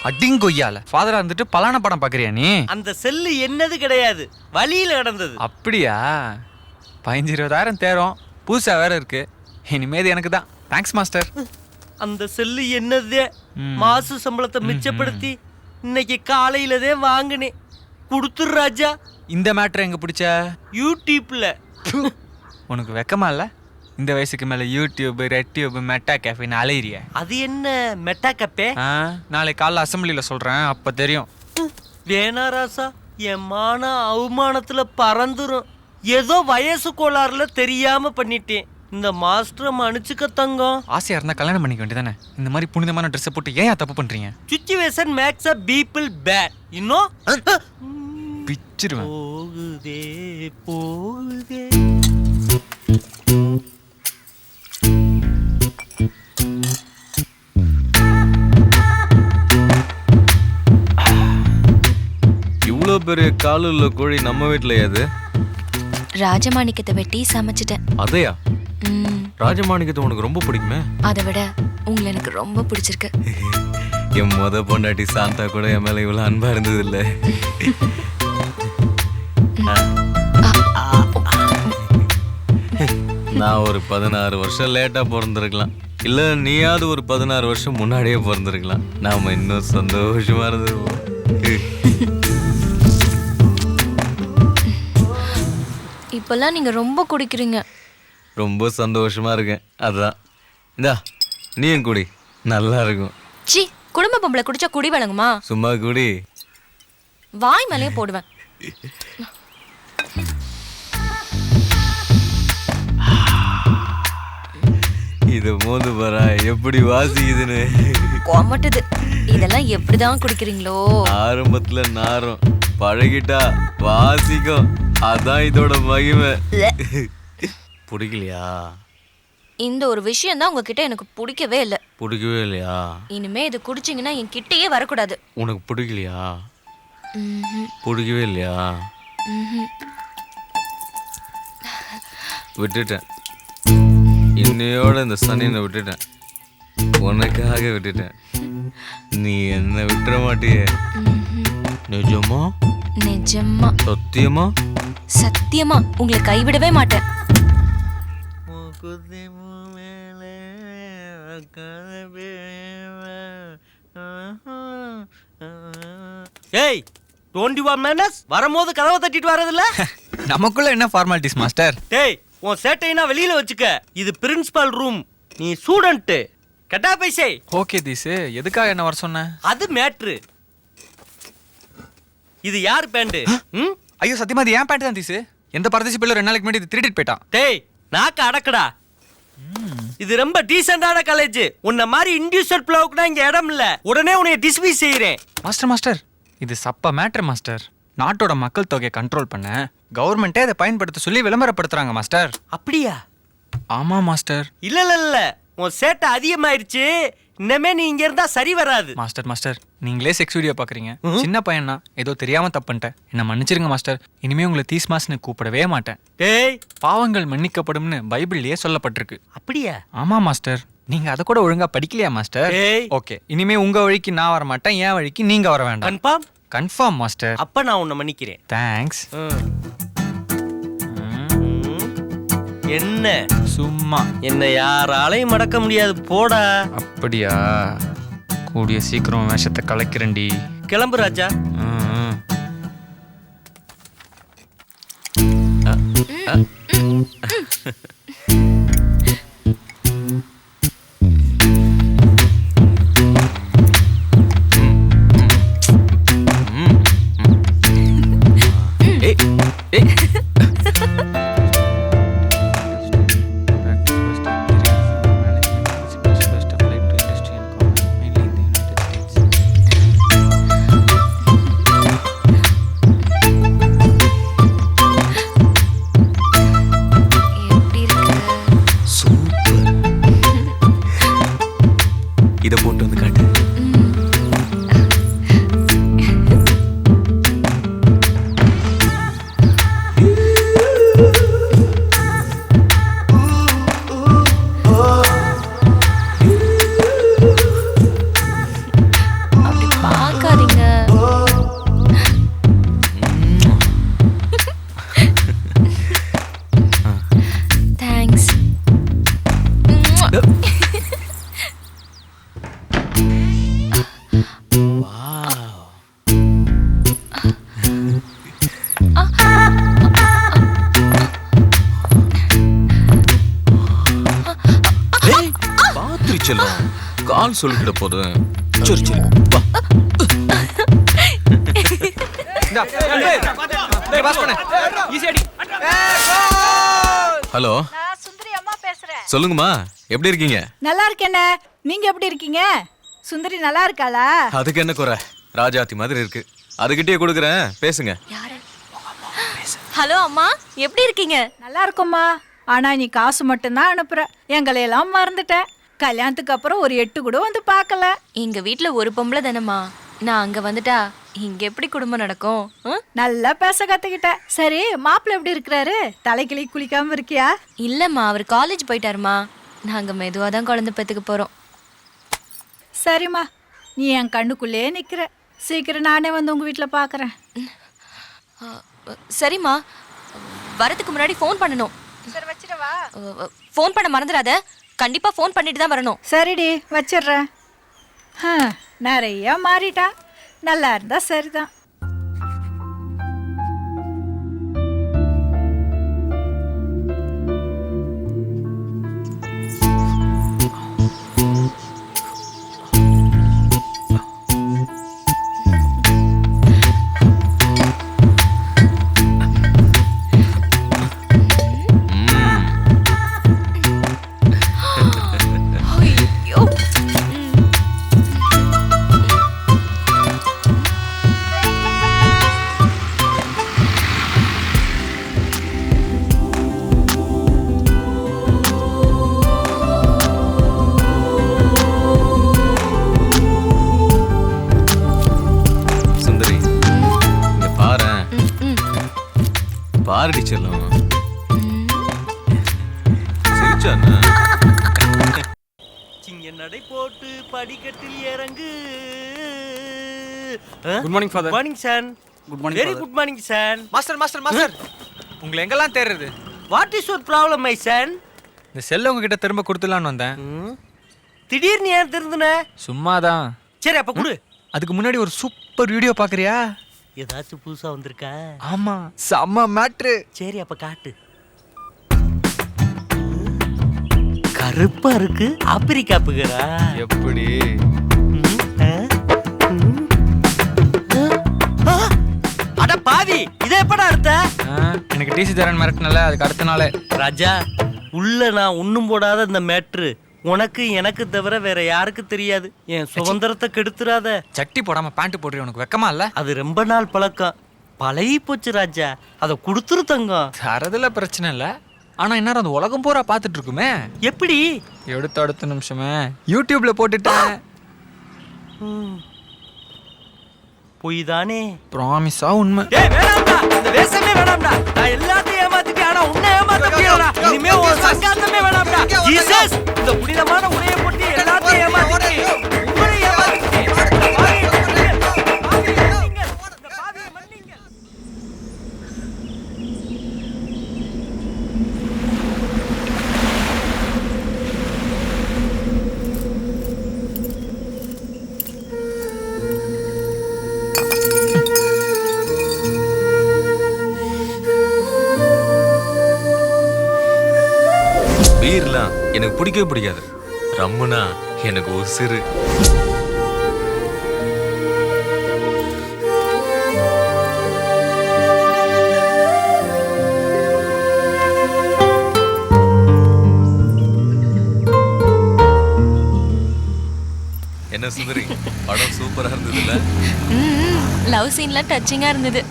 அடிங்கொய்யால ஃபாதரா இருந்துட்டு பலான படம் பாக்குறியா நீ? அந்த செல்லு என்னது கிடையாது, வழியில கிடந்தது. அப்படியா? 15-20,000 தேரும், புதுசா வேற இருக்கு. இனிமேது எனக்கு தான். Thanks master. அந்த செல்லு என்னதே மாச சம்பளத்தை மிச்சப்படுத்தி இன்னைக்கு காலையிலதே வாங்கினேன். கொடுத்துரு ராஜா. இந்த மேட்ரு எங்க பிடிச்ச? யூடியூப்ல. உனக்கு வெக்கமா இல்ல? இந்த வயசுக்கு மேல யூடியூப், ரெட் டியூப், மெட்டா கேஃபேன்னு அலையிறிய. அது என்ன மெட்டா கப்பே? நாளை காலைல அசம்பிளில சொல்றேன், அப்ப தெரியும். வேணா ராசா, என் மான அவமானத்துல பறந்துரும். ஏதோ வயசு கோளாறுல தெரியாம பண்ணிட்டேன். இந்த மாஸ்டரை மன்னிச்சுக்க தங்கம். ஆசையா இருந்தா கல்யாணம் பண்ணிக்க வேண்டியதானே. இந்த மாதிரி புனிதமான ட்ரெஸ் போட்டு ஏன் தப்பு பண்றீங்க? Situation makes a people bad. இன்னும் பிச்சிருவேன். போகுதே போகுதே. இவ்வளோ பெரிய காலுள்ள கோழி நம்ம வீட்டில் ஏது? ராஜமாணிக்கத்தை வெட்டி சமைச்சிட்டேன். அதையா? ராஜமாணிக்கத்தை உனக்கு ரொம்ப பிடிக்குமே? அதை விட உங்களை எனக்கு ரொம்ப பிடிச்சிருக்கு. என் பொண்டாட்டி சாந்தா கூட என் மேல இவ்வளவு அன்பா இருந்தது இல்ல. நான் ஒரு 16 வருஷம் லேட்டா பிறந்திருக்கலாம், இல்ல நீயாவது ஒரு 16 வருஷம் முன்னாடியே பிறந்திருக்கலாம். நாம இன்னும் சந்தோஷமா இருந்திருப்போம். இப்பெல்லாம் நீங்க ரொம்ப குடிக்கிறீங்க. ரொம்ப சந்தோஷமா இருக்கேன். அதான் இந்தா நீயும் குடி, நல்லா இருக்கும். சி, குடும்ப பொம்பளை குடிச்சா குடி வழங்குமா? சும்மா குடி. வாய் மேலேயே போடுவேன். இது மோந்து பாரா எப்படி வாசிக்குதுன்னு. கொமட்டுது. இதெல்லாம் எப்படிதான் குடிக்கிறீங்களோ? ஆரம்பத்துல நாரும், பழகிட்டா வாசிக்கும். அதான் இதோட மகிமை. பிடிக்கலையா? இந்த ஒரு விஷயம் தான் உங்ககிட்ட எனக்கு பிடிக்கவே இல்லை. பிடிக்கவே இல்லையா? இனிமே இது குடிச்சிங்கன்னா என் கிட்டேயே வரக்கூடாது. உனக்கு பிடிக்கலையா? பிடிக்கவே இல்லையா? விட்டுட்டேன். இன்னையோட இந்த சனியனை விட்டுட்டேன். உனக்காக விட்டுட்டேன். நீ என்ன விட்டுற மாட்டியே. நிஜமா? நிஜமா. சத்தியமா? சத்தியமா உங்களை கைவிடவே மாட்டேன். ஏய், 21 minutes வரும்போது கதவை தட்டிட்டு வரதில்ல? நமக்குள்ள என்ன ஃபார்மாலிட்டிஸ் மாஸ்டர்? டேய், உன் சேட்டைனா வெளியில வச்சுக்க. இது பிரின்சிபல் ரூம், நீ ஸ்டூடண்ட். கட்டா பைசே. ஓகே தீசு, எதுக்காக என்ன வர சொன்ன? அது மேட்ரு. இது யார் பேண்ட்? ஐயோ சத்தியமா இது ஏன் பேண்ட் தான் தீசு. எந்த பரதேசி பிள்ளை 2 நாளைக்கு முன்னாடி இது திருடிட்டு போயிட்டான். டேய், நாக்க அடக்கடா. இது ரொம்ப டீசென்டான காலேஜ். உன்ன மாதிரி இண்டிவிஜுவல் பிளவுக்குனா இங்க இடம் இல்ல. உடனே உன்னை டிஸ்மிஸ் செய்யறேன். மாஸ்டர் இது சப்ப மேட்டர் மாஸ்டர். நாட்டோட மக்கள் தொகையை கண்ட்ரோல் பண்ண கவர்மெண்டே அதை பயன்படுத்த சொல்லி விளம்பரப்படுத்துறாங்க மாஸ்டர். அப்படியா? ஆமா மாஸ்டர். இல்ல உன் சேட்டை அதிகமாயிருச்சு. இன்னமே நீ இங்க இருந்தா சரி வராது. மாஸ்டர் நீங்களே செக்ஸ் வீடியோ பாக்குறீங்க. சின்ன பையனா ஏதோ தெரியாம தப்புன்ட்டேன், என்ன மன்னிச்சிருங்க மாஸ்டர். இனிமே உங்களை தீஸ்மாஸ்னு கூப்பிடவே மாட்டேன். டேய், பாவங்கள் மன்னிக்கப்படும்னு பைபிள்லயே சொல்லப்பட்டிருக்கு. அப்படியா? ஆமா மாஸ்டர். நீங்க அத கூட ஒழுங்கா படிக்கலையா மாஸ்டர்? ஓகே, இனிமே உங்க வழிக்கு நான் வர மாட்டேன், என் வழிக்கு நீங்க வர வேண்டாம். கன்ஃபார்ம்? Confirm master. அப்ப நான் உன்னை மன்னிக்கிறேன். தேங்க்ஸ். என்ன சும்மா என்ன யாராலையும் மடக்க முடியாது போடா. அப்படியா? கூடிய சீக்கிரம் வேஷத்தை கலைக்கிறேன்டி. கிளம்பு ராஜா. எப்படி இருக்கு? சொல்லிக்கிட போது. சரி சரி வா. ஹலோ, நான் சுந்தரி அம்மா பேசுறேன். சொல்லுங்கம்மா, எப்படி இருக்கீங்க? நல்லா இருக்கேனே, நீங்க எப்படி இருக்கீங்க? சுந்தரி நல்லா இருக்காளா? அதுக்கு என்ன குறை, ராஜாத்தி மாதிரி இருக்கு. அதுகிட்டயே கொடுக்குறேன், பேசுங்க. யாரு? ஹலோ அம்மா, எப்படி இருக்கீங்க? நல்லா இருக்கோம்மா. ஆனா நீ காசு மட்டும்தான் அனுப்புற, எங்களையெல்லாம் மறந்துட்டேன். கல்யாணத்துக்கு அப்புறம் ஒரு 8 கூட வந்து பார்க்கல. எங்க வீட்ல ஒரு பொம்பளை தானம்மா, நான் அங்க வந்துட்டா இங்க எப்படி குடும்பம் நடக்கும்? நல்லா பேச கத்துக்கிட்ட. சரி, மாப்பிள்ளை எப்படி இருக்கிறாரு? தலைக்கிளி குளிக்காம இருக்கியா? இல்லம்மா, அவர் காலேஜ் போயிட்டாருமா. நாங்க மெதுவா தான் குழந்தை பெத்துக்க போறோம். சரிம்மா, நீ என் கண்ணுக்குள்ளே நிக்கிற. சீக்கிரம் நானே வந்து உங்க வீட்டுல பாக்குறேன். சரிம்மா, வரதுக்கு முன்னாடி ஃபோன் பண்ணணும். சரி, வச்சிடவா? ஃபோன் பண்ண மறந்துடாத, கண்டிப்பா ஃபோன் பண்ணிட்டு தான் வரணும். சரிடி, வச்சிடுறேன். நிறைய மாறிட்டா. நல்லா இருந்தா சரிதான். ஐயோ. சுந்தரி, இங்க பாரேன். பாரு டீச்சர்லாம் சிரிச்சானா? சிங்க நடை போட்டு படிக்கட்டில் இறங்கு. Good morning father. Morning sir. Good morning very good morning sir. Master master master, உங்களை எங்கெல்லாம் தேடுறது? What is your problem my son? இந்த செல்ல உங்ககிட்ட திரும்ப கொடுத்துலான்னு வந்தேன். திடீர்னு ஏன் திருந்துன? சும்மாதான். சரி, அப்ப கொடு. அதுக்கு முன்னாடி ஒரு சூப்பர் வீடியோ பாக்குறியா? ஏதாச்சும் புதுசா வந்திருக்கா? ஆமா, செம்ம மேட்ரு. சரி, அப்ப காட்டு. கருப்பா இருக்கு, ஆப்பிரிக்கா புகரா? எப்படி? அட பாவி, இதை எப்படா அறுத்த? எனக்கு டிசி தரேன் மிரட்டினல, அதுக்கு அடுத்த நாளே. ராஜா, உள்ள நான் ஒண்ணும் போடாத இந்த மேட்ரு உனக்கு எனக்கு தவிர வேற யாருக்கு தெரியாது. என் சுதந்திரத்தை கெடுத்துறாத. சட்டி போடாம பேண்ட் போடுறீ, உனக்கு வெக்கமா இல்ல? அது ரொம்ப நாள் பழக்கம், பழகி போச்சு ராஜா. அதை கொடுத்துரு தங்கம். தரதுல பிரச்சனை இல்ல, ஆனா என்ன அந்த உலகம் பூரா பாத்துட்டு இருக்குமே. எப்படி? எடுத்த அடுத்த நிமிஷமே யூடியூப்ல போட்டுட்டேன். பொய் தானே? ப்ராமிஸா உண்மை. ஏய் வேணாம்டா, இந்த வேஷமே வேணாம்டா. நான் எல்லாத்தையும் ஏமாத்திட்டேன், ஆனா உன்னை ஏமாத்த முடியலடா. இனிமே உன் சங்காத்தமே வேணாம்டா. ஜீசஸ், இந்த புனிதமான உடையை போட்டு எல்லாத்தையும் ஏமாத்திட்டேன். உங்களை ஏமாத்திட்டேன். இந்த பாவியை மன்னிங்க. இந்த பாவியை மன்னிங்க. பீர்லாம் எனக்கு பிடிக்கவே பிடிக்காது. ரம்முனா எனக்கு உசிறு. என்ன சுந்தரி, படம் சூப்பரா இருந்ததுல்ல? லவ் சீன்லாம் டச்சிங்கா இருந்தது.